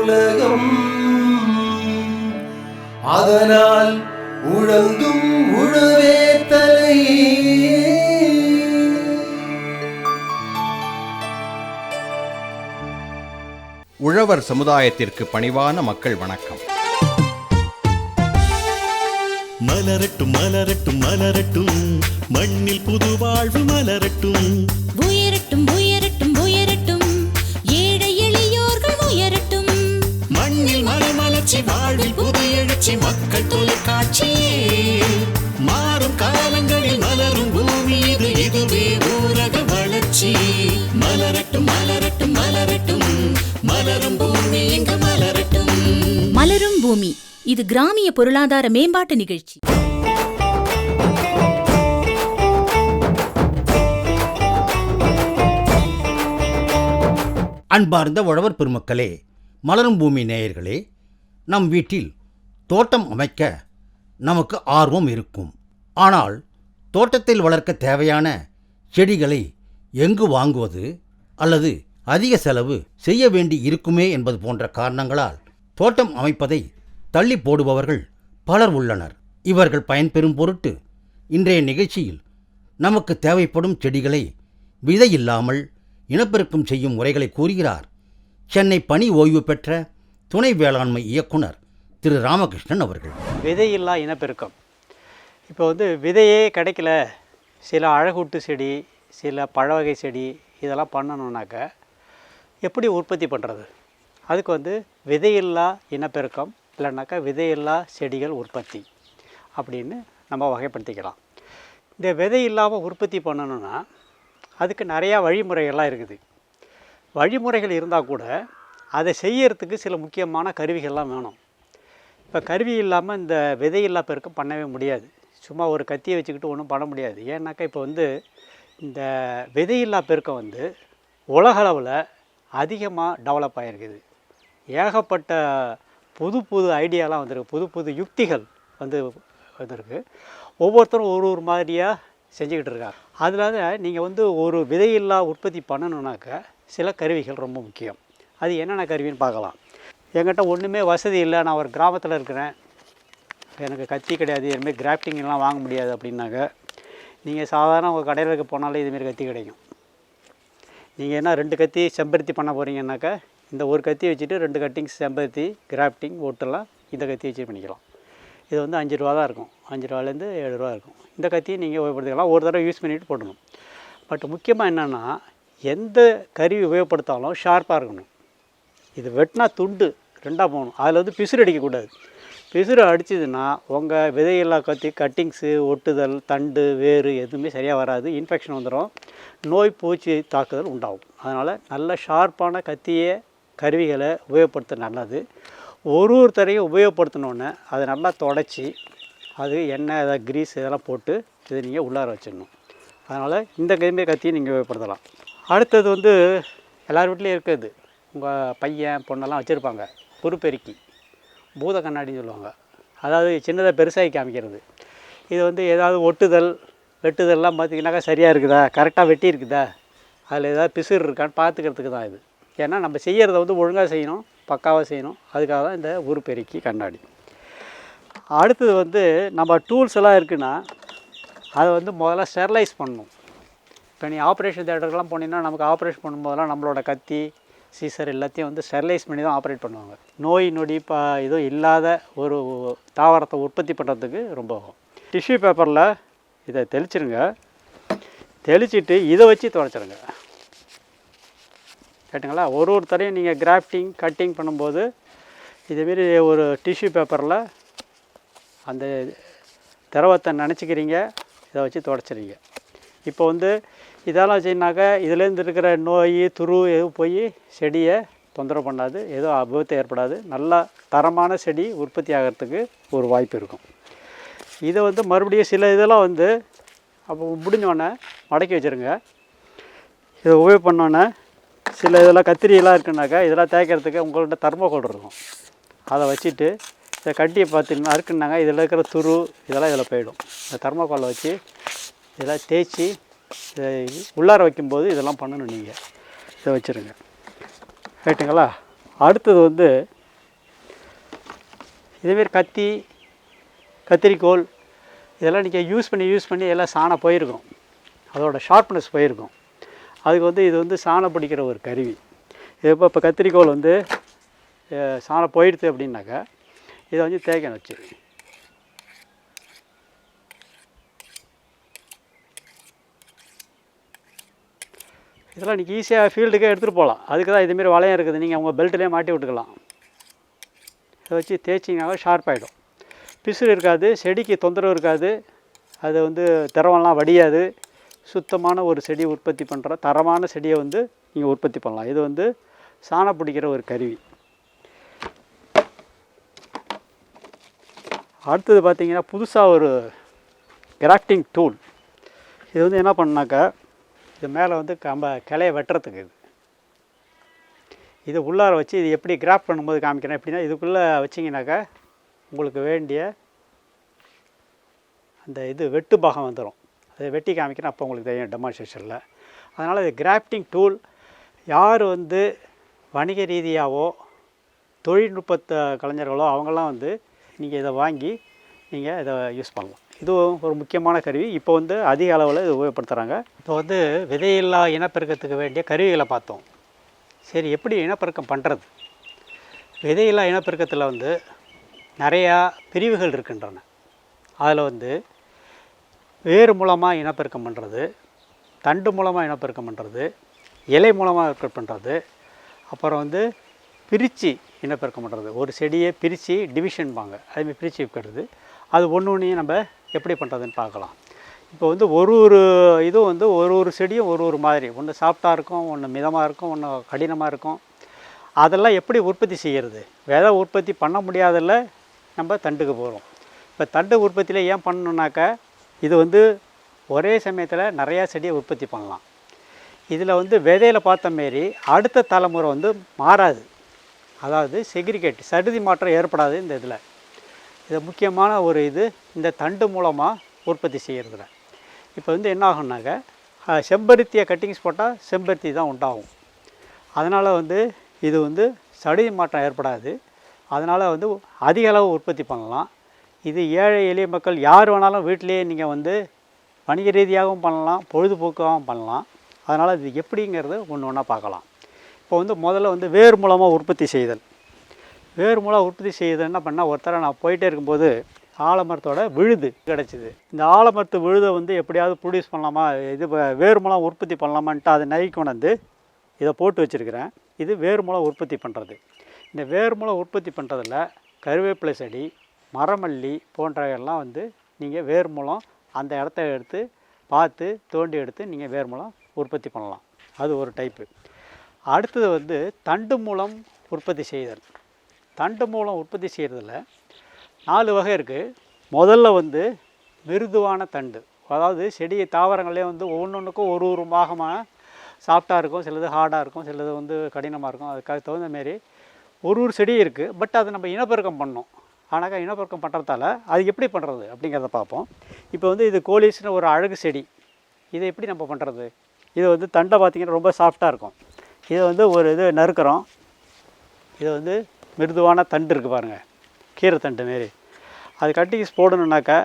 உலகம், அதனால் உழந்தும் உழவே தலை. உழவர் சமுதாயத்திற்கு பணிவான மக்கள் வணக்கம். மலரட்டும் மலரட்டும் மலரட்டும், மண்ணில் புது வாழ்வு மலரட்டும். உயரட்டும் உயரட்டும் உயரட்டும், ஏழை எளியோர்கள் உயரட்டும். மண்ணில் மலமலர்ச்சி, வாழ்வில் புது எழுச்சி, மக்கள் தொலைக்காட்சி. மாறும் காலங்களில் மலரும் பூமி இது, இதுவே ஊரக வளர்ச்சி. மலரட்டும் மலரட்டும் மலரட்டும், மலரும் பூமி இங்கு மலரட்டும். மலரும் பூமி, இது கிராமிய பொருளாதார மேம்பாட்டு நிகழ்ச்சி. அன்பார்ந்த உழவர் பெருமக்களே, மலரும் பூமி நேயர்களே, நம் வீட்டில் தோட்டம் அமைக்க நமக்கு ஆர்வம் இருக்கும். ஆனால் தோட்டத்தில் வளர்க்க தேவையான செடிகளை எங்கு வாங்குவது அல்லது அதிக செலவு செய்ய வேண்டி இருக்குமே என்பது போன்ற காரணங்களால் தோட்டம் அமைப்பதை தள்ளி போடுபவர்கள் பலர் உள்ளனர். இவர்கள் பயன்பெறும் பொருட்டு இன்றைய நிகழ்ச்சியில் நமக்கு தேவைப்படும் செடிகளை விதை இல்லாமல் இனப்பெருக்கம் செய்யும் முறைகளை கூறுகிறார் சென்னை பணி ஓய்வு பெற்ற துணை வேளாண்மை இயக்குனர் திரு ராமகிருஷ்ணன் அவர்கள். விதையில்லா இனப்பெருக்கம். இப்போ விதையே கிடைக்கல, சில அழகூட்டு செடி, சில பழ வகை செடி இதெல்லாம் பண்ணணுன்னாக்க எப்படி உற்பத்தி பண்ணுறது? அதுக்கு விதையில்லா இனப்பெருக்கம் இல்லைனாக்கா விதையில்லா செடிகள் உற்பத்தி அப்படின்னு நம்ம வகைப்படுத்திக்கலாம். இந்த விதை இல்லாமல் உற்பத்தி பண்ணணுன்னா அதுக்கு நிறையா வழிமுறைகள்லாம் இருக்குது. வழிமுறைகள் இருந்தால் கூட அதை செய்யறதுக்கு சில முக்கியமான கருவிகள்லாம் வேணும். இப்போ கருவி இல்லாமல் இந்த விதையில்லா பெருக்கம் பண்ணவே முடியாது. சும்மா ஒரு கத்தியை வச்சுக்கிட்டு ஒன்றும் பண்ண முடியாது. ஏன்னாக்கா இப்போ இந்த விதையில்லா பெருக்கம் உலகளவில் அதிகமாக டெவலப் ஆகிருக்குது. ஏகப்பட்ட புது புது ஐடியாலாம் வந்திருக்கு, புது புது யுக்திகள் வந்திருக்கு. ஒவ்வொருத்தரும் ஒரு மாதிரியாக செஞ்சுக்கிட்டு இருக்காங்க. அதனால நீங்கள் ஒரு விதையில்லா உற்பத்தி பண்ணணுன்னாக்க சில கருவிகள் ரொம்ப முக்கியம். அது என்னென்ன கருவின்னு பார்க்கலாம். என்கிட்ட ஒன்றுமே வசதி இல்லை, நான் ஒரு கிராமத்தில் இருக்கிறேன், எனக்கு கத்தி கிடையாது, இதுமாரி கிராஃப்டிங்லாம் வாங்க முடியாது அப்படின்னாக்க நீங்கள் சாதாரண உங்கள் கடையில் போனாலே இதுமாரி கத்தி கிடைக்கும். நீங்கள் என்ன 2 கத்தி செம்பருத்தி பண்ண போகிறீங்கன்னாக்கா இந்த ஒரு கத்தி வச்சுட்டு 2 கட்டிங் செம்பருத்தி கிராஃப்டிங் ஓட்டெல்லாம் இந்த கத்தி வச்சு பண்ணிக்கலாம். இது 5 ரூபா தான் இருக்கும், 5 ரூபாலேருந்து 7 ரூபா இருக்கும். இந்த கத்தியை நீங்கள் உபயோகப்படுத்திக்கலாம், ஒரு தடவை யூஸ் பண்ணிவிட்டு போடணும். பட் முக்கியமாக என்னென்னா எந்த கருவி உபயோகப்படுத்தாலும் ஷார்ப்பாக இருக்கணும். இது வெட்டினா துண்டு 2ஆக போகணும். அதில் பிசுறு அடிக்கக்கூடாது. பிசுறு அடிச்சதுன்னா உங்கள் விதையில்லா கட்டிங்ஸு, ஒட்டுதல், தண்டு, வேறு எதுவுமே சரியாக வராது, இன்ஃபெக்ஷன் வந்துடும், நோய் பூச்சி தாக்குதல் உண்டாகும். அதனால் நல்ல ஷார்ப்பான கருவிகளை உபயோகப்படுத்த நல்லது. ஒருத்தரையும் உபயோகப்படுத்தினோன்னே அதை நல்லா தொடச்சி அது எண்ணெய், அதை கிரீஸ் இதெல்லாம் போட்டு இதை நீங்கள் உள்ளார வச்சிடணும். அதனால் இந்த கத்தியை நீங்கள் உபயோகப்படுத்தலாம். அடுத்தது எல்லார் வீட்லேயும் இருக்குது. உங்கள் பையன் பொண்ணெல்லாம் வச்சுருப்பாங்க பொறுப்பெருக்கி, பூத கண்ணாடின்னு சொல்லுவாங்க. அதாவது சின்னதாக பெருசாகி காமிக்கிறது. இது ஏதாவது ஒட்டுதல் வெட்டுதல்லாம் பார்த்திங்கனாக்கா சரியாக இருக்குதா, கரெக்டாக வெட்டி இருக்குதா, அதில் ஏதாவது பிசுறு இருக்கான்னு பார்த்துக்கிறதுக்கு தான் இது. ஏன்னா நம்ம செய்கிறத ஒழுங்காக செய்யணும், பக்காவாக செய்யணும். அதுக்காக தான் இந்த உருப்பெருக்கி கண்ணாடி. அடுத்தது நம்ம டூல்ஸ் எல்லாம் இருக்குன்னா அதை முதல்ல ஸ்டெர்லைஸ் பண்ணணும். இப்போ நீ ஆப்ரேஷன் தேட்டருக்கெலாம் போனீங்கன்னா நமக்கு ஆப்ரேஷன் பண்ணும்போதெல்லாம் நம்மளோட கத்தி, சீசர் எல்லாத்தையும் ஸ்டெர்லைஸ் பண்ணி தான் ஆப்ரேட் பண்ணுவாங்க. நோய் நொடி இதுவும் இல்லாத ஒரு தாவரத்தை உற்பத்தி பண்ணுறதுக்கு ரொம்ப ஆகும். டிஷ்யூ பேப்பரில் இதை தெளிச்சிருங்க, தெளிச்சிட்டு இதை வச்சு துடைச்சிருங்க. கேட்டுங்களா? ஒருத்தரையும் நீங்கள் கிராஃப்டிங் கட்டிங் பண்ணும்போது இதேமாரி ஒரு டிஷ்யூ பேப்பரில் அந்த திரவத்தை நினச்சிக்கிறீங்க, இதை வச்சு துடைச்சிருங்க. இப்போ இதெல்லாம் வச்சிங்கனாக்கா இதுலேருந்து இருக்கிற நோய் துரு எதுவும் போய் செடியை தொந்தரவு பண்ணாது, எதுவும் விபத்து ஏற்படாது, நல்லா தரமான செடி உற்பத்தி ஆகிறதுக்கு ஒரு வாய்ப்பு இருக்கும். இதை மறுபடியும் சில இதெல்லாம் அப்போ முடிஞ்சோடனே மடக்கி வச்சுருங்க. இதை உபயோகம் பண்ணோன்னே சில இதெல்லாம் கத்திரியெல்லாம் இருக்குன்னாக்கா இதெல்லாம் தேய்க்கிறதுக்கு உங்கள்கிட்ட தர்மோகோல் இருக்கும், அதை வச்சுட்டு இதை கட்டியை பார்த்திங்கன்னா அறுக்குனாங்க இதில் இருக்கிற துரு இதெல்லாம் இதில் போயிடும். இந்த தர்மோகோலை வச்சு இதெல்லாம் தேய்ச்சி இதை உள்ளார வைக்கும்போது இதெல்லாம் பண்ணணும். நீங்கள் இதை வச்சுருங்க. ரைட்டுங்களா? அடுத்தது இதேமாரி கத்திரிக்கோல் இதெல்லாம் நீங்கள் யூஸ் பண்ணி எல்லாம் சாணம் போயிருக்கும், அதோட ஷார்ப்னஸ் போயிருக்கும். அதுக்கு வந்து இது வந்து சாணம் பிடிக்கிற ஒரு கருவி. இது இப்போ கத்திரிக்கோல் வந்து சாணம் போயிடுது அப்படின்னாக்கா இதை வந்து தேய்க்கணும் வச்சு. இதெல்லாம் இன்றைக்கி ஈஸியாக ஃபீல்டுக்கே எடுத்துகிட்டு போகலாம். அதுக்கு தான் இதுமாரி வளையம் இருக்குது, நீங்கள் உங்கள் பெல்ட்லேயே மாட்டி விட்டுக்கலாம். இதை வச்சு தேய்ச்சிங்கனாக்கா ஷார்ப் ஆகிடும், பிசுறு இருக்காது, செடிக்கு தொந்தரவு இருக்காது, அது வந்து திரவம்லாம் வடியாது. சுத்தமான ஒரு செடி உற்பத்தி பண்ணுற தரமான செடியை வந்து நீங்கள் உற்பத்தி பண்ணலாம். இது வந்து சாணம் பிடிக்கிற ஒரு கருவி. அடுத்தது பார்த்திங்கன்னா புதுசாக ஒரு கிராஃப்டிங் டூல். இது வந்து என்ன பண்ணாக்கா இது மேலே வந்து கிளையை வெட்டுறதுக்கு இது உள்ளார வச்சு இது எப்படி கிராஃப்ட் பண்ணும்போது காமிக்கிறேன். எப்படின்னா இதுக்குள்ளே வச்சிங்கனாக்கா உங்களுக்கு வேண்டிய அந்த இது வெட்டு பாகம் வந்துடும். அதை வெட்டி காமிக்கிறேன், அப்போ உங்களுக்கு தெரியும் டெமான்ஸ்ட்ரேஷனில். அதனால் இது கிராஃப்டிங் டூல் யார் வந்து வணிக ரீதியாகவோ தொழில்நுட்பத்தை கலைஞர்களோ அவங்களாம் வந்து நீங்கள் இதை வாங்கி நீங்கள் இதை யூஸ் பண்ணலாம். இதுவும் ஒரு முக்கியமான கருவி. இப்போ வந்து அதிக அளவில் இது உபயோகப்படுத்துகிறாங்க. இப்போ வந்து விதையில்லா இனப்பெருக்கத்துக்கு வேண்டிய கருவிகளை பார்த்தோம். சரி, எப்படி இனப்பெருக்கம் பண்ணுறது? விதையில்லா இனப்பெருக்கத்தில் வந்து நிறையா பிரிவுகள் இருக்கின்றன. அதில் வந்து வேர் மூலமாக இனப்பெருக்கம் பண்ணுறது, தண்டு மூலமாக இனப்பெருக்கம் பண்ணுறது, இலை மூலமாக இனப்பெருக்கம் பண்ணுறது, அப்புறம் வந்து பிரித்து இனப்பெருக்கம் பண்ணுறது. ஒரு செடியை பிரித்து டிவிஷன்பாங்க, அதுமாதிரி பிரித்து வைக்கிறது. அது ஒன்றையும் நம்ம எப்படி பண்ணுறதுன்னு பார்க்கலாம். இப்போ வந்து ஒரு இதுவும் வந்து ஒரு செடியும் ஒரு மாதிரி, ஒன்று சாஃப்டாக இருக்கும், ஒன்று மிதமாக இருக்கும், ஒன்று கடினமாக இருக்கும். அதெல்லாம் எப்படி உற்பத்தி செய்கிறது? விதை உற்பத்தி பண்ண முடியாதில்ல நம்ம தண்டுக்கு போகிறோம். இப்போ தண்டு உற்பத்தியில் ஏன் பண்ணணுன்னாக்கா இது வந்து ஒரே சமயத்தில் நிறையா செடியை உற்பத்தி பண்ணலாம். இதில் வந்து விதையில் பார்த்த மாரி அடுத்த தலைமுறை வந்து மாறாது, அதாவது செக்ரிகேட் சடுதி மாற்றம் ஏற்படாது. இந்த இதில் இது முக்கியமான ஒரு இது இந்த தண்டு மூலமாக உற்பத்தி செய்கிறதுல. இப்போ வந்து என்ன ஆகும்னாக்கா செம்பருத்தியை கட்டிங்ஸ் போட்டால் செம்பருத்தி தான் உண்டாகும். அதனால் வந்து இது வந்து சடுதி மாற்றம் ஏற்படாது. அதனால் வந்து அதிக அளவு உற்பத்தி பண்ணலாம். இது ஏழை எளிய மக்கள் யார் வேணாலும் வீட்டிலேயே நீங்கள் வந்து வணிக ரீதியாகவும் பண்ணலாம், பொழுதுபோக்காகவும் பண்ணலாம். அதனால் இது எப்படிங்கிறது ஒன்று ஒன்றா பார்க்கலாம். இப்போ வந்து முதல்ல வந்து வேர் மூலமாக உற்பத்தி செய்தல். வேர் மூலம் உற்பத்தி செய்தல் என்ன பண்ணால், ஒருத்தர நான் போயிட்டே இருக்கும்போது ஆலமரத்தோட விழுது கிடச்சிது. இந்த ஆலமரத்து விழுதை வந்து எப்படியாவது ப்ரொடியூஸ் பண்ணலாமா, இது வேர் மூலம் உற்பத்தி பண்ணலாமான்ட்டு அதை நறுக்கி கொண்டு இதை போட்டு வச்சுருக்கிறேன். இது வேர் மூலம் உற்பத்தி பண்ணுறது. இந்த வேர் மூலம் உற்பத்தி பண்ணுறதில் கருவேப்பிலை செடி, மரமல்லி போன்றவையெல்லாம் வந்து நீங்கள் வேர் மூலம் அந்த இடத்த எடுத்து பார்த்து தோண்டி எடுத்து நீங்கள் வேர் மூலம் உற்பத்தி பண்ணலாம். அது ஒரு டைப்பு. அடுத்தது வந்து தண்டு மூலம் உற்பத்தி செய்தல். தண்டு மூலம் உற்பத்தி செய்கிறதுல 4 வகை இருக்குது. முதல்ல வந்து மிருதுவான தண்டு, அதாவது செடி தாவரங்களே வந்து ஒவ்வொன்றுக்கும் ஒரு பாகமாக சாஃப்டாக இருக்கும், சிலது ஹார்டாக இருக்கும், சிலது வந்து கடினமாக இருக்கும். அதுக்காக தகுந்த மாரி ஒரு செடி இருக்குது. பட் அதை நம்ம இனப்பெருக்கம் பண்ணோம். ஆனாக்கா இனப்பெருக்கம் பண்ணுறதால அது எப்படி பண்ணுறது அப்படிங்கிறத பார்ப்போம். இப்போ வந்து இது கோலிஸ்னு ஒரு அழகு செடி. இதை எப்படி நம்ம பண்ணுறது? இது வந்து தண்டை பார்த்திங்கன்னா ரொம்ப சாஃப்டாக இருக்கும். இதை வந்து ஒரு இது நறுக்கிறோம். இது வந்து மிருதுவான தண்டு இருக்குது பாருங்கள், கீரை தண்டு மாரி. அது கட்டிங்ஸ் போடணுன்னாக்கா,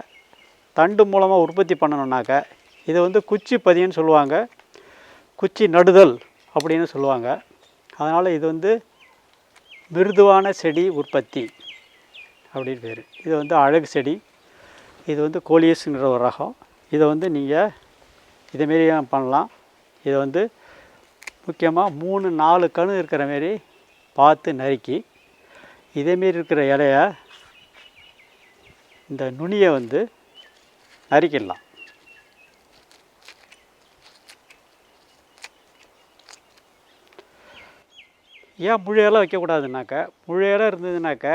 தண்டு மூலமாக உற்பத்தி பண்ணணுன்னாக்கா இதை வந்து குச்சி பதியன்னு சொல்லுவாங்க, குச்சி நடுதல் அப்படின்னு சொல்லுவாங்க. அதனால் இது வந்து மிருதுவான செடி உற்பத்தி அப்படின்னு பேர். இது வந்து அழகு செடி. இது வந்து கோலியஸ்ங்கிற ஒரு ரகம். இதை வந்து நீங்கள் இதேமாரி பண்ணலாம். இதை வந்து முக்கியமாக 3-4 கணு இருக்கிற மாரி பார்த்து நறுக்கி, இதேமாரி இருக்கிற இலைய இந்த நுனியை வந்து நறுக்கிடலாம். ஏன் முழு இலை வைக்கக்கூடாதுனாக்கா, முழு இலை இருந்ததுனாக்கா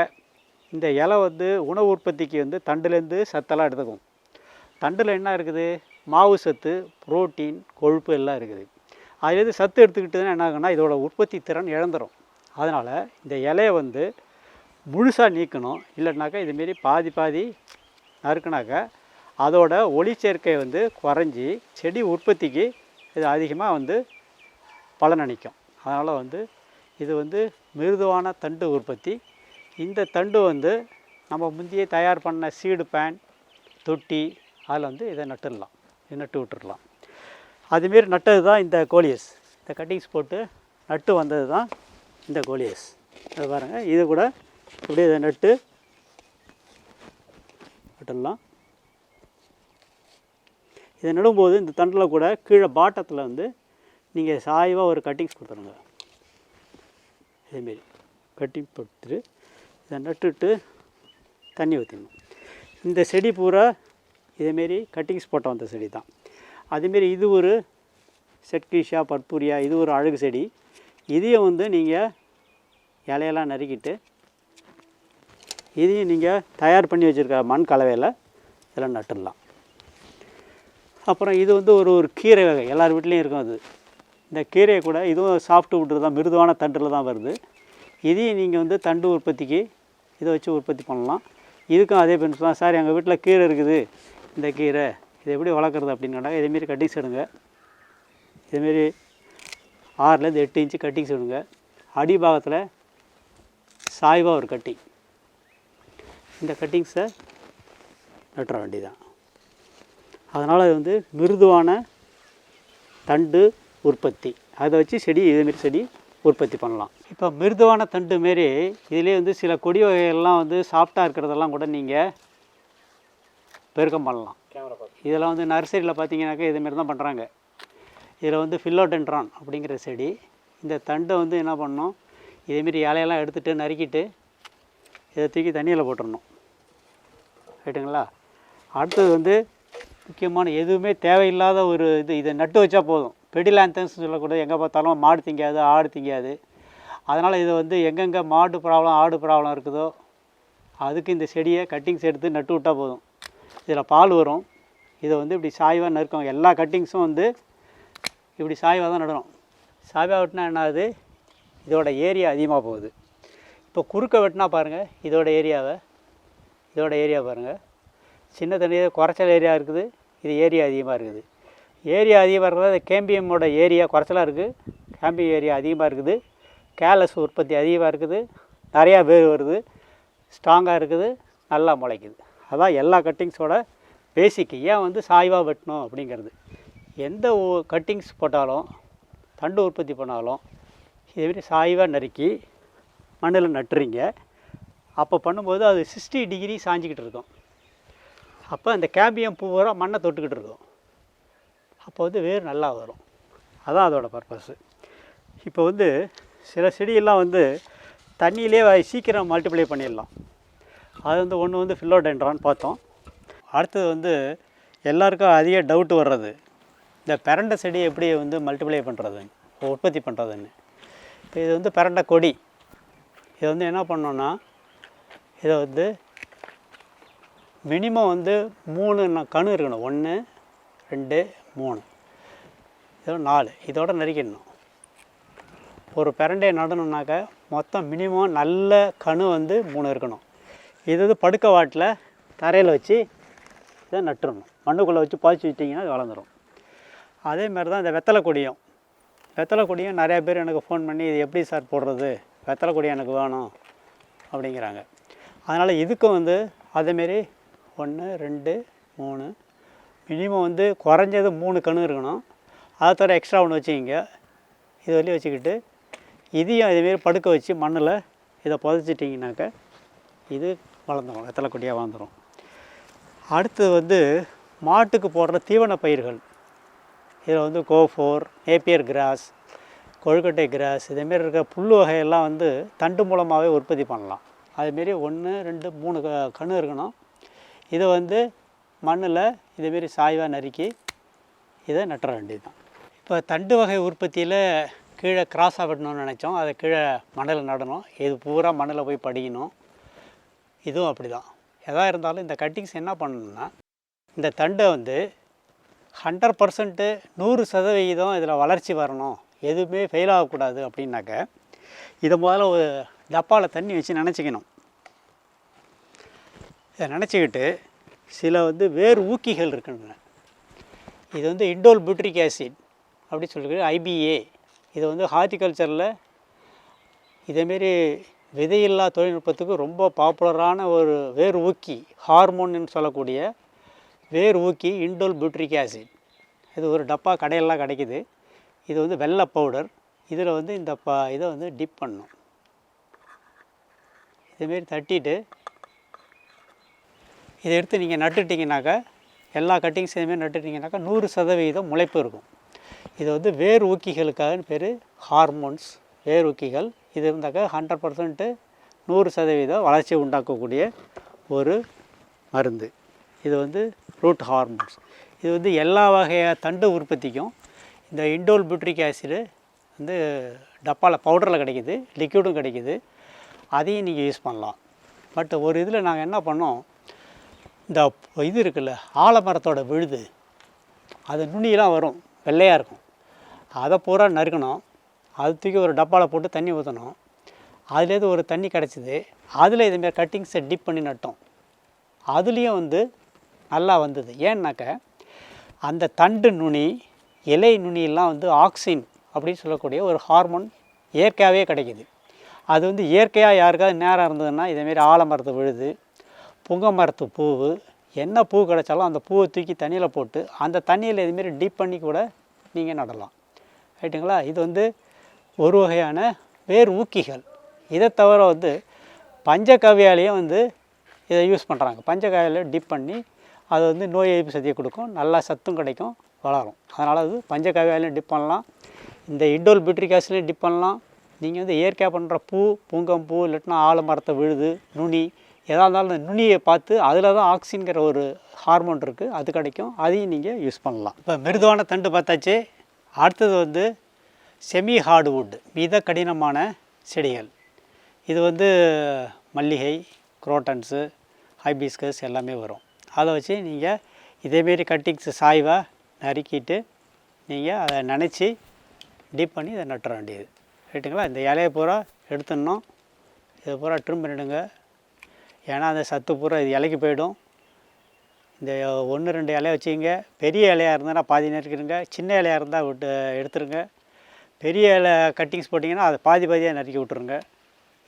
இந்த இலை வந்து உணவு உற்பத்திக்கு வந்து தண்டுலேருந்து சத்தெல்லாம் எடுத்துக்கும். தண்டில் என்ன இருக்குது? மாவு சத்து, புரோட்டீன், கொழுப்பு எல்லாம் இருக்குது. அதுலேருந்து சத்து எடுத்துக்கிட்டதுன்னா என்ன ஆகுன்னா இதோட உற்பத்தி திறன் இழந்துடும். அதனால் இந்த இலையை வந்து முழுசாக நீக்கணும். இல்லைனாக்கா இதுமாரி பாதி நறுக்குனாக்கா அதோட ஒளி சேர்க்கை வந்து குறைஞ்சி செடி உற்பத்திக்கு இது அதிகமாக வந்து பலனளிக்கும். அதனால் வந்து இது வந்து மிருதுவான தண்டு உற்பத்தி. இந்த தண்டு வந்து நம்ம முந்தையே தயார் பண்ண சீடு பேன் தொட்டி அதில் வந்து இதை நட்டுடலாம், இதை நட்டு விட்டுடலாம். அதுமாரி நட்டது தான் இந்த கோலியஸ். இந்த கட்டிங்ஸ் போட்டு நட்டு வந்தது தான் இந்த கோலியஸ். அது பாருங்கள், இது கூட இப்படியே இதை நட்டுடலாம். இதை நடும்போது இந்த தண்டில் கூட கீழே பாட்டத்தில் வந்து நீங்கள் சாய்வாக ஒரு கட்டிங்ஸ் கொடுத்துருங்க. இதேமாரி கட்டிங் போட்டுட்டு இதை நட்டுட்டு தண்ணி ஊற்றிடணும். இந்த செடி பூரா இதேமாரி கட்டிங்ஸ் போட்ட வந்த செடி தான். அதேமாரி இது ஒரு செட்கிஷா பர்பூரியா, இது ஒரு அழகு செடி. இதையும் வந்து நீங்கள் இலையெல்லாம் நறுக்கிட்டு இதையும் நீங்கள் தயார் பண்ணி வச்சுருக்க மண் கலவையில் இதெல்லாம் நட்டுடலாம். அப்புறம் இது வந்து ஒரு கீரை வகை, எல்லார் வீட்லேயும் இருக்கும். அது இந்த கீரையை கூட இதுவும் சாஃப்ட் வுட்டு தான், மிருதுவான தண்டில் தான் வருது. இதையும் நீங்கள் வந்து தண்டு உற்பத்திக்கு இதை வச்சு உற்பத்தி பண்ணலாம். இதுக்கும் அதே பென்ஸ் தான். சார் எங்கள் வீட்டில் கீரை இருக்குது, இந்த கீரை இதை எப்படி வளர்க்குறது அப்படின்னு கேட்டாங்க. இதேமாரி கட்டிங்ஸ் எடுங்க. இதேமாரி 6லேருந்து 8 இன்ச்சு கட்டிங்ஸ் எடுங்க. அடிபாகத்தில் சாய்வாக ஒரு கட்டிங், இந்த கட்டிங்ஸை நட்டுற வேண்டியதான். அதனால் அது வந்து மிருதுவான தண்டு உற்பத்தி, அதை வச்சு செடி இதேமாரி செடி உற்பத்தி பண்ணலாம். இப்போ மிருதுவான தண்டு மாரி இதிலே வந்து சில கொடி வகைகள்லாம் வந்து சாஃப்டாக இருக்கிறதெல்லாம் கூட நீங்கள் பெருக்கம் பண்ணலாம். இதெல்லாம் வந்து நர்சரியில் பார்த்தீங்கன்னாக்கா இதேமாரி தான் பண்ணுறாங்க. இதில் வந்து ஃபில்லோடென்ட்ரான் அப்படிங்கிற செடி, இந்த தண்டை வந்து என்ன பண்ணணும், இதேமாரி இலையெல்லாம் எடுத்துகிட்டு நறுக்கிட்டு இதை தூக்கி தண்ணியில் போட்டுடணும். ரைட்டுங்களா? அடுத்தது வந்து முக்கியமான எதுவுமே தேவையில்லாத ஒரு இதை நட்டு வச்சா போதும். பெடிலாந்தன்ஸ் சொல்லக்கூடாது, எங்கே பார்த்தாலும் மாடு திங்காது, ஆடு திங்காது. அதனால் இதை வந்து எங்கெங்கே மாடு ப்ராப்ளம் ஆடு ப்ராப்ளம் இருக்குதோ அதுக்கு இந்த செடியை கட்டிங்ஸ் எடுத்து நட்டு விட்டால் போதும். இதில் பால் வரும். இதை வந்து இப்படி சாய்வாக நறுக்கும். எல்லா கட்டிங்ஸும் வந்து இப்படி சாய்வாக தான் நடணும். சாய்வாக வெட்டினா என்ன ஆகுது, இதோட ஏரியா அதிகமாக போகுது. இப்போ குறுக்க வெட்டினா பாருங்கள், இதோட ஏரியா பாருங்கள், சின்ன தண்ணியில் குறைச்சல் ஏரியா இருக்குது, இது ஏரியா அதிகமாக இருக்குது. ஏரியா அதிகமாக இருக்கிறது கேம்பியமோட ஏரியா குறைச்சலாக இருக்குது, கேம்பியம் ஏரியா அதிகமாக இருக்குது, கேலஸ் உற்பத்தி அதிகமாக இருக்குது, நிறையா வேர் வருது, ஸ்ட்ராங்காக இருக்குது, நல்லா முளைக்குது. அதான் எல்லா கட்டிங்ஸோட பேசிக்கு. ஏன் வந்து சாய்வாக வெட்டணும் அப்படிங்கிறது. எந்த கட்டிங்ஸ் போட்டாலும் தண்டு உற்பத்தி பண்ணாலும் இதேமாரி சாய்வாக நறுக்கி மண்ணில் நட்டுறீங்க. அப்போ பண்ணும்போது அது 60 டிகிரி சாஞ்சிக்கிட்டு இருக்கும். அப்போ அந்த கேம்பியம் பூரா மண்ணை தொட்டுக்கிட்டு இருக்கும். அப்போ வந்து வேர் நல்லா வரும். அதான் அதோட பர்பஸ்ஸு. இப்போ வந்து சில செடியெல்லாம் வந்து தண்ணியிலே சீக்கிரம் மல்டிப்ளை பண்ணிடலாம். அது வந்து ஒன்று வந்து ஃபில்லோடென்ட்ரான் பார்த்தோம். அடுத்தது வந்து எல்லாருக்கும் அதிக டவுட் வர்றது, இந்த பிரண்டை செடி எப்படி வந்து மல்டிப்ளை பண்ணுறது, உற்பத்தி பண்ணுறதுன்னு. இப்போ இது வந்து பிரண்டை கொடி. இதை வந்து என்ன பண்ணோன்னா, இதை வந்து மினிமம் வந்து 3 கணு இருக்கணும். 1 2 3 இதோட 4 இதோட நறுக்கிடணும். ஒரு பிரண்டையை நடணுன்னாக்கா மொத்தம் மினிமம் நல்ல கணு வந்து 3 இருக்கணும். இது வந்து படுக்க வாட்டில் தரையில் வச்சு இதை நட்டுறணும். மண்ணுக்குள்ளே வச்சு பாய்ச்சி விட்டிங்கன்னா அது வளர்ந்துடும். அதேமாதிரி தான் இந்த வெத்தலை கொடியும் நிறையா பேர் எனக்கு ஃபோன் பண்ணி இது எப்படி சார் போடுறது, வெத்தலை கொடி எனக்கு வேணும் அப்படிங்கிறாங்க. அதனால் இதுக்கும் வந்து அதேமாரி 1 2 3 மினிமம் வந்து குறைஞ்சது 3 கணு இருக்கணும். அதை தவிர எக்ஸ்ட்ரா ஒன்று வச்சுக்கிங்க. இது வரையும் வச்சுக்கிட்டு இதையும் இதேமாரி படுக்க வச்சு மண்ணில் இதை புதைச்சிட்டிங்கனாக்கா இது வளர்ந்துடும், வெத்தலை கொடியாக வளர்ந்துடும். அடுத்தது வந்து மாட்டுக்கு போடுற தீவன பயிர்கள். இதில் வந்து கோஃபோர், நேப்பியர் கிராஸ், கொழுக்கட்டை கிராஸ் இதேமாரி இருக்க புல் வகையெல்லாம் வந்து தண்டு மூலமாகவே உற்பத்தி பண்ணலாம். அதுமாரி 1 2 3 கணு இருக்கணும். இதை வந்து மண்ணில் இதேமாரி சாய்வாக நறுக்கி இதை நட்டுற வேண்டியது தான். இப்போ தண்டு வகை உற்பத்தியில் கீழே கிராஸாக வெட்டணும்னு நினச்சோம். அதை கீழே மண்ணில் நடணும். இது பூரா மண்ணில் போய் படிக்கணும். இதுவும் அப்படி தான். எதாக இருந்தாலும் இந்த கட்டிங்ஸ் என்ன பண்ணணும்னா, இந்த தண்டை வந்து 100% 100% இதில் வளர்ச்சி வரணும், எதுவுமே ஃபெயில் ஆகக்கூடாது அப்படின்னாக்க இதை முதல்ல ஒரு டப்பாவில் தண்ணி வச்சு நினச்சிக்கணும். இதை நினச்சிக்கிட்டு சில வந்து வேறு ஊக்கிகள் இருக்குன்னு, இது வந்து இண்டோல் பியூட்ரிக் ஆசிட் அப்படி சொல்லிட்டு IBA. இது வந்து ஹார்டிகல்ச்சரில் இதேமாரி விதையில்லா தொழில்நுட்பத்துக்கு ரொம்ப பாப்புலரான ஒரு வேர் ஊக்கி, ஹார்மோன்னு சொல்லக்கூடிய வேர் ஊக்கி இண்டோல் பியூட்ரிக் ஆசிட். இது ஒரு டப்பா கடையெல்லாம் கிடைக்குது. இது வந்து வெள்ளை பவுடர். இதில் வந்து இந்த இதை வந்து டிப் பண்ணணும். இதுமாரி தட்டிட்டு இதை எடுத்து நீங்கள் நட்டுட்டிங்கனாக்கா, எல்லா கட்டிங்ஸ் இதுமாரி நட்டுட்டிங்கனாக்கா 100% முளைப்பு இருக்கும். இது வந்து வேர் ஊக்கிகளுக்காகன்னு பேர், ஹார்மோன்ஸ் வேர் ஊக்கிகள். இது இருந்தாக்கா 100% 100% வளர்ச்சி உண்டாக்கக்கூடிய ஒரு மருந்து. இது வந்து ரூட் ஹார்மோன்ஸ். இது வந்து எல்லா வகையான தண்டு உற்பத்திக்கும் இந்த இண்டோல் பியூட்ரிக் ஆசிடு வந்து டப்பாவில் பவுடரில் கிடைக்கிது, லிக்விடும் கிடைக்கிது. அதையும் நீங்கள் யூஸ் பண்ணலாம். பட் ஒரு இதில் நாங்கள் என்ன பண்ணோம், இந்த இது இருக்குல்ல, ஆலமரத்தோட விழுது, அது நுனியெல்லாம் வரும், வெள்ளையாக இருக்கும். அதை பூரா நறுக்கணும். அது தூக்கி ஒரு டப்பாவில் போட்டு தண்ணி ஊற்றணும். அதுலேருந்து ஒரு தண்ணி கிடச்சிது. அதில் இதுமாரி கட்டிங்ஸை டிப் பண்ணி நட்டோம். அதுலேயும் வந்து நல்லா வந்தது. ஏன்னாக்க அந்த தண்டு நுனி, இலை நுனியெல்லாம் வந்து ஆக்சின் அப்படின்னு சொல்லக்கூடிய ஒரு ஹார்மோன் இயற்கையாகவே கிடைக்கிது. அது வந்து இயற்கையாக யாருக்காவது நேரம் இருந்ததுன்னா இதேமாரி ஆலமரத்து விழுது, புங்க மரத்து பூவு, என்ன பூ கிடைச்சாலும் அந்த பூவை தூக்கி தண்ணியில் போட்டு அந்த தண்ணியில் இதுமாரி டிப் பண்ணி கூட நீங்கள் நடலாம். ரைட்டுங்களா? இது வந்து ஒரு வகையான வேர் ஊக்கிகள். இதை தவிர வந்து பஞ்சகவ்யாலையும் வந்து இதை யூஸ் பண்ணுறாங்க. பஞ்சகவ்யாலையும் டிப் பண்ணி அது வந்து நோய் எதிர்ப்பு சக்தியை கொடுக்கும், நல்லா சத்தும் கிடைக்கும், வளரும். அதனால் அது பஞ்சகவ்யாலையும் டிப் பண்ணலாம், இந்த இண்டோல் பியூட்ரிக் ஆசிட்லையும் டிப் பண்ணலாம். நீங்கள் வந்து இயற்கையாக பண்ணுற பூ, பூங்கம்பூ, இல்லட்டினா ஆலமரத்தை விழுது, நுனி, எதாக இருந்தாலும் அந்த நுனியை பார்த்து அதில் தான் ஆக்சின்கிற ஒரு ஹார்மோன் இருக்குது, அது கிடைக்கும். அதையும் நீங்கள் யூஸ் பண்ணலாம். இப்போ மிருதுவான தண்டு பார்த்தாச்சு. அடுத்தது வந்து செமி ஹார்ட்வுட், மித கடினமான செடிகள். இது வந்து மல்லிகை, குரோட்டன்ஸு, ஹைபிஸ்கஸ் எல்லாமே வரும். அதை வச்சு நீங்கள் இதேமாரி கட்டிங்ஸு சாய்வாக நறுக்கிட்டு நீங்கள் அதை நினச்சி டிப் பண்ணி இதை நட்டுற வேண்டியது. ரைட்டுங்களா? இந்த இலையை பூரா எடுத்துடணும். இதை பூரா ட்ரிம் பண்ணிவிடுங்க. ஏன்னா அந்த சத்து பூரா இது இலைக்கு போயிடும். இந்த 1-2 இலையை வச்சுங்க. பெரிய இலையாக இருந்தால் பாதி நறுக்கிடுங்க, சின்ன இலையாக இருந்தால் விட்டு எடுத்துருங்க. பெரிய இலை கட்டிங்ஸ் போட்டிங்கன்னா அதை பாதியாக நறுக்கி விட்ருங்க.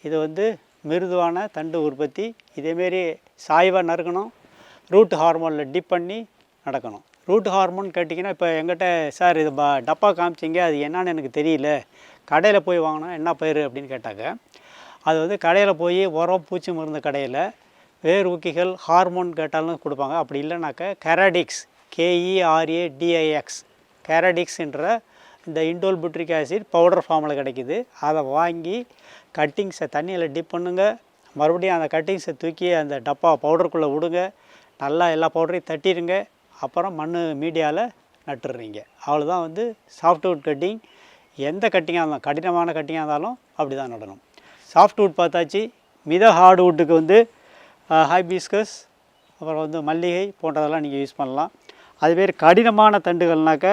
இது வந்து மிருதுவான தண்டு உற்பத்தி. இதேமாரி சாய்வாக நறுக்கணும், ரூட் ஹார்மோனில் டிப் பண்ணி நடக்கணும். ரூட் ஹார்மோன் கேட்டிங்கன்னா, இப்போ எங்கிட்ட சார் இது டப்பா காமிச்சிங்க, அது என்னான்னு எனக்கு தெரியல, கடையில் போய் வாங்கினா என்ன பயிர் அப்படின்னு கேட்டாங்க. அது வந்து கடையில் போய் உரம் பூச்சி மருந்து கடையில் வேர் ஊக்கிகள் ஹார்மோன் கேட்டாலும் கொடுப்பாங்க. அப்படி இல்லைனாக்கா கெராடிக்ஸ், KERADIX, கெராடிக்ஸ்ன்ற இந்த இண்டோல் பியூட்ரிக் ஆசிட் பவுடர் ஃபார்மில் கிடைக்கிது. அதை வாங்கி கட்டிங்ஸை தண்ணியில் டிப் பண்ணுங்க. மறுபடியும் அந்த கட்டிங்ஸை தூக்கி அந்த டப்பா பவுடருக்குள்ளே விடுங்க. நல்லா எல்லா பவுடரையும் தட்டிடுங்க. அப்புறம் மண் மீடியாவில் நட்டுடுறீங்க. அவ்வளோதான் வந்து சாஃப்ட்வுட் கட்டிங். எந்த கட்டிங்காக இருந்தாலும், கடினமான கட்டிங்காக இருந்தாலும் அப்படி தான் நடணும். சாஃப்ட்வுட் பார்த்தாச்சு. மித ஹார்ட்வுட்டுக்கு வந்து ஹைபிஸ்கஸ், அப்புறம் வந்து மல்லிகை போன்றதெல்லாம் நீங்கள் யூஸ் பண்ணலாம். அதுமாரி கடினமான தண்டுகள்னாக்க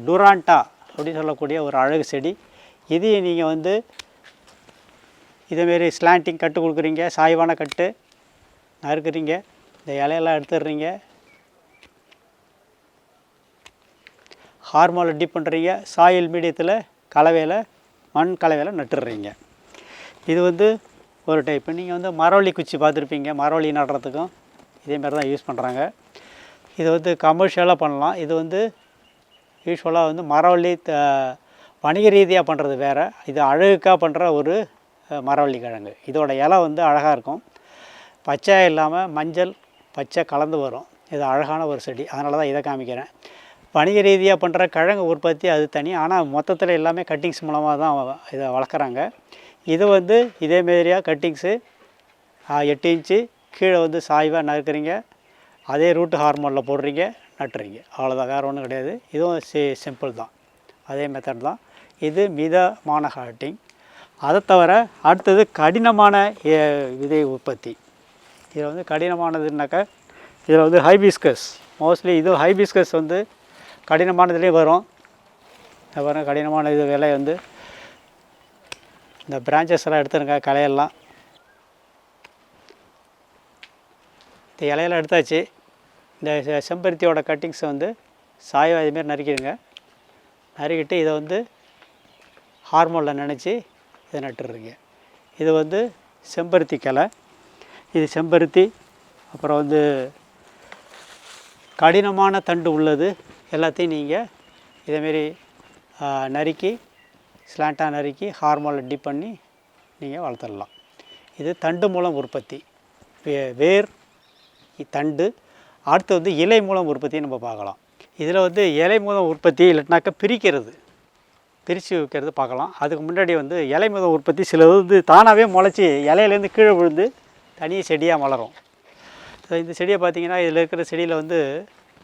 டுராண்டா அப்படின்னு சொல்லக்கூடிய ஒரு அழகு செடி. இதையும் நீங்கள் வந்து இதேமாரி ஸ்லாண்டிங் கட்டு கொடுக்குறீங்க, சாய்வான கட்டு நறுக்குறீங்க, இந்த இலையெல்லாம் எடுத்துடுறீங்க, ஹார்மோனில் டிப் பண்ணுறீங்க, சாயில் மீடியத்தில் கலவையில், மண் கலவையில் நட்டுடுறீங்க. இது வந்து ஒரு டைப்பு. நீங்கள் வந்து மரவள்ளி குச்சி பார்த்துருப்பீங்க, மரவள்ளி நடுறதுக்கும் இதேமாரி தான் யூஸ் பண்ணுறாங்க. இது வந்து கமர்ஷியலாக பண்ணலாம். இது வந்து யூஸ்வலாக வந்து மரவள்ளி வணிக ரீதியாக பண்ணுறது வேறு, இது அழகுக்காக பண்ணுற ஒரு மரவள்ளி கிழங்கு. இதோட இலை வந்து அழகாக இருக்கும், பச்சை இல்லாமல் மஞ்சள் பச்சை கலந்து வரும். இது அழகான ஒரு செடி, அதனால தான் இதை காமிக்கிறேன். வணிக ரீதியாக பண்ணுற கிழங்கு உற்பத்தி அது தனி, ஆனால் மொத்தத்தில் எல்லாமே கட்டிங்ஸ் மூலமாக தான் இதை வளர்க்குறாங்க. இது வந்து இதேமாரியாக கட்டிங்ஸு 8 இன்ச்சு கீழே வந்து சாய்வாக நறுக்குறீங்க, அதே ரூட் ஹார்மோனில் போடுறீங்க, நட்டுறீங்க. அவ்வளோதான், வேறு ஒன்றும் கிடையாது. இதுவும் சிம்பிள் தான், அதே மெத்தட் தான். இது மிதமான கட்டிங். அதை தவிர அடுத்தது கடினமான விதை உற்பத்தி. இதில் வந்து கடினமானதுனாக்கா இதில் வந்து ஹைபிஸ்கஸ், மோஸ்ட்லி இது ஹைபிஸ்கஸ் வந்து கடினமானதுலேயே வரும். அப்புறம் கடினமான இது விலை வந்து இந்த பிரான்ச்சஸ் எல்லாம் எடுத்துருங்க, கலையெல்லாம் இந்த இலையெல்லாம் எடுத்தாச்சு. இந்த செம்பருத்தியோட கட்டிங்ஸை வந்து சாயம் இதுமாரி நறுக்கிடுங்க. நறுக்கிட்டு இதை வந்து ஹார்மோனில் நினச்சி இதை நட்டுடுறீங்க. இது வந்து செம்பருத்தி கிளை, இது செம்பருத்தி. அப்புறம் வந்து கடினமான தண்டு உள்ளது எல்லாத்தையும் நீங்கள் இதேமாரி நறுக்கி ஸ்லாண்டாக நறுக்கி ஹார்மோனில் டிப் பண்ணி நீங்கள் வளர்த்துடலாம். இது தண்டு மூலம் உற்பத்தி, வேர் தண்டு. அடுத்து வந்து இலை மூலம் உற்பத்தியை நம்ம பார்க்கலாம். இதில் வந்து இலை மூலம் உற்பத்தி இல்லைனாக்கா பிரித்து வைக்கிறது பார்க்கலாம். அதுக்கு முன்னாடி வந்து இலை மூலம் உற்பத்தி சிலது வந்து தானாகவே முளைச்சி இலையிலேருந்து கீழே விழுந்து தனி செடியாக வளரும். இந்த செடியை பார்த்திங்கன்னா இதில் இருக்கிற செடியில் வந்து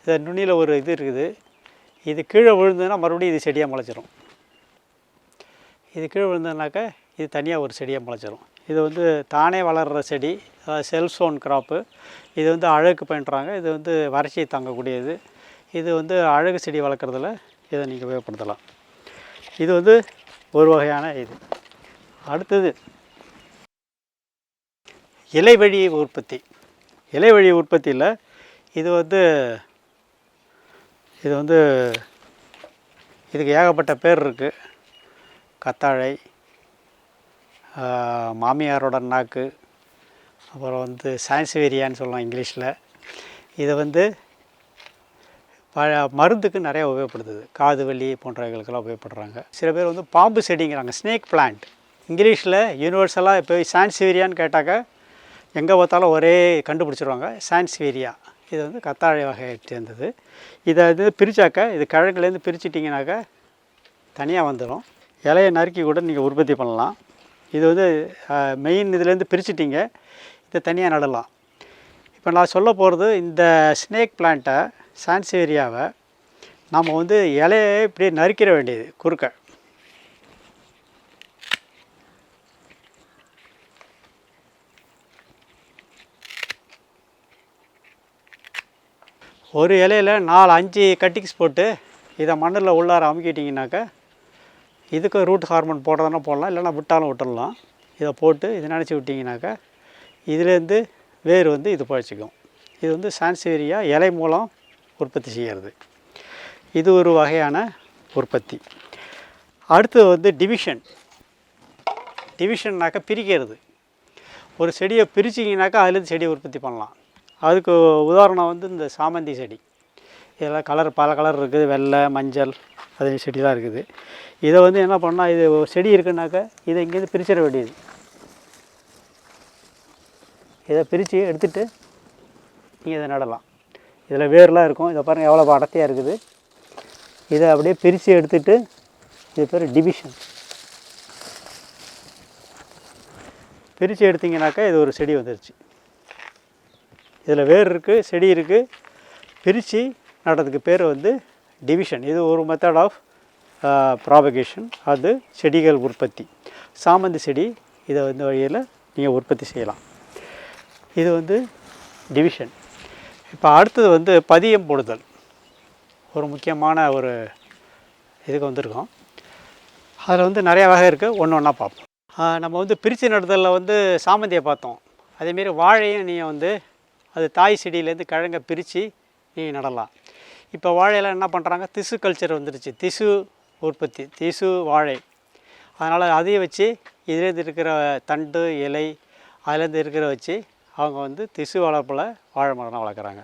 இதை நுனியில் ஒரு இது இருக்குது. இது கீழே விழுந்ததுன்னா மறுபடியும் இது செடியாக முளைச்சிரும். இது கீழே விழுந்ததுனாக்கா இது தனியாக ஒரு செடியாக முளைச்சிரும். இது வந்து தானே வளர்கிற செடி, செல்ஃப் சோன் கிராப்பு. இது வந்து அழகுக்கு பண்ணுறாங்க. இது வந்து வறட்சியை தாங்கக்கூடியது. இது வந்து அழகு செடி வளர்க்குறதுல இதை நீங்கள் உபயோகப்படுத்தலாம். இது வந்து ஒரு வகையான இது. அடுத்தது இலைவழி உற்பத்தி. இலைவழி உற்பத்தியில் இது வந்து இதுக்கு ஏகப்பட்ட பேர் இருக்குது. கத்தாழை, மாமியாரோட நாக்கு, அப்புறம் வந்து சான்ஸ்வேரியான்னு சொல்லலாம் இங்கிலீஷில். இதை வந்து மருந்துக்கு நிறையா உபயோகப்படுத்துது. காது வலி போன்றவைகளுக்கெல்லாம் உபயோகப்படுறாங்க. சில பேர் வந்து பாம்பு செடிங்கிறாங்க, ஸ்னேக் பிளான்ட். இங்கிலீஷில் யூனிவர்சலாக இப்போ சான்ஸ்வேரியான்னு கேட்டாக்கா எங்கே பார்த்தாலும் ஒரே கண்டுபிடிச்சிருவாங்க, சான்ஸ்வேரியா. இது வந்து கத்தாழை வகையை சேர்ந்தது. இதை வந்து பிரித்தாக்கா, இது கிழங்குலேருந்து பிரிச்சிட்டிங்கனாக்கா தனியாக வந்துடும். இலையை நறுக்கி கூட நீங்கள் உற்பத்தி பண்ணலாம். இது வந்து மெயின் இதுலேருந்து பிரிச்சுட்டிங்க, இதை தனியாக நடலாம். இப்போ நான் சொல்ல போகிறது இந்த ஸ்னேக் பிளான்ட்டை, சான்ஸ்வேரியாவை நாம் வந்து இலையை இப்படியே நறுக்கிற வேண்டியது குறுக்க. ஒரு இலையில் 4-5 கட்டிங்ஸ் போட்டு இதை மண்ணில் உள்ளார அமுக்கிட்டிங்கனாக்கா, இதுக்கு ரூட் ஹார்மோன் போடுறதுனா போடலாம், இல்லைனா விட்டாலும் விட்டுடலாம். இதை போட்டு இதை நினச்சி விட்டிங்கனாக்கா இதுலேருந்து வேர் வந்து இது பழச்சிக்கும். இது வந்து சான்ஸ்வேரியா இலை மூலம் உற்பத்தி செய்கிறது. இது ஒரு வகையான உற்பத்தி. அடுத்தது வந்து டிவிஷன்னாக்கா பிரிக்கிறது. ஒரு செடியை பிரிச்சிங்கனாக்கா அதுலேருந்து செடியை உற்பத்தி பண்ணலாம். அதுக்கு உதாரணம் வந்து இந்த சாமந்தி செடி. இதெல்லாம் பல கலர் இருக்குது, வெள்ளை, மஞ்சள், அது செடிலாம் இருக்குது. இதை வந்து என்ன பண்ணால், இது செடி இருக்குன்னாக்கா இதை இங்கேருந்து பிரிச்சிட வேண்டியது. இதை பிரித்து எடுத்துகிட்டு நீங்கள் இதை நடலாம். இதில் வேர்லாம் இருக்கும். இதை பாருங்கள் எவ்வளோ அடர்த்தியாக இருக்குது. இதை அப்படியே பிரித்து எடுத்துகிட்டு, இது பேர் டிவிஷன். பிரித்து எடுத்திங்கனாக்கா இது ஒரு செடி வந்துருச்சு. இதில் வேர் இருக்குது, செடி இருக்குது. பிரித்து நடுறதுக்கு பேர் வந்து டிவிஷன். இது ஒரு மெத்தட் ஆஃப் ப்ராபகேஷன். அது செடிகள் உற்பத்தி. சாமந்தி செடி இதை வந்து வழியில் நீங்கள் உற்பத்தி செய்யலாம். இது வந்து டிவிஷன். இப்போ அடுத்தது வந்து பதியம் போடுதல். ஒரு முக்கியமான ஒரு இதுக்கு வந்திருக்கோம். அதில் வந்து நிறையா வகை இருக்குது, ஒன்று ஒன்றா பார்ப்போம். நம்ம வந்து பிரித்து நடுதலில் வந்து சாமந்தியை பார்த்தோம். அதேமாரி வாழையும் நீங்கள் வந்து அது தாய் செடியிலேருந்து கிழங்கை பிரித்து நீங்கள் நடலாம். இப்போ வாழையெல்லாம் என்ன பண்ணுறாங்க, திசு கல்ச்சர் வந்துடுச்சு. திசு உற்பத்தி, திசு வாழை. அதனால் அதையும் வச்சு இதுலேருந்து இருக்கிற தண்டு, இலை, அதுலேருந்து இருக்கிற வச்சு அவங்க வந்து திசு வளர்ப்பில் வாழை மரம் வளர்க்குறாங்க.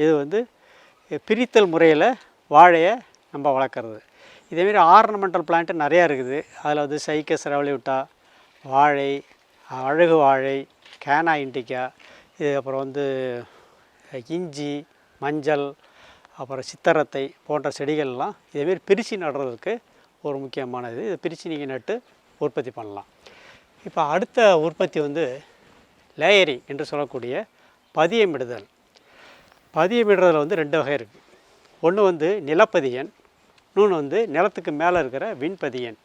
இது வந்து பிரித்தல் முறையில் வாழையை நம்ம வளர்க்குறது. இதேமாரி ஆர்னமெண்டல் பிளான்ட்டு நிறையா இருக்குது. அதில் வந்து சைக்கஸ் ரெவல்யூட்டா, வாழை, அழகு வாழை, கேனா இண்டிகா, இது அப்புறம் வந்து இஞ்சி, மஞ்சள், அப்புறம் சித்தரத்தை போன்ற செடிகள்லாம் இதேமாரி பிரித்து நடுறதுக்கு ஒரு முக்கியமானது. இதை பிரித்து நீங்கள் நட்டு உற்பத்தி பண்ணலாம். இப்போ அடுத்த உற்பத்தி வந்து லேயரிங் என்று சொல்லக்கூடிய பதியமிடுதல். பதியமிடுறதில் வந்து 2 வகை இருக்குது. ஒன்று வந்து நிலப்பதியன், இன்னொன்று வந்து நிலத்துக்கு மேலே இருக்கிற விண்பதியன்.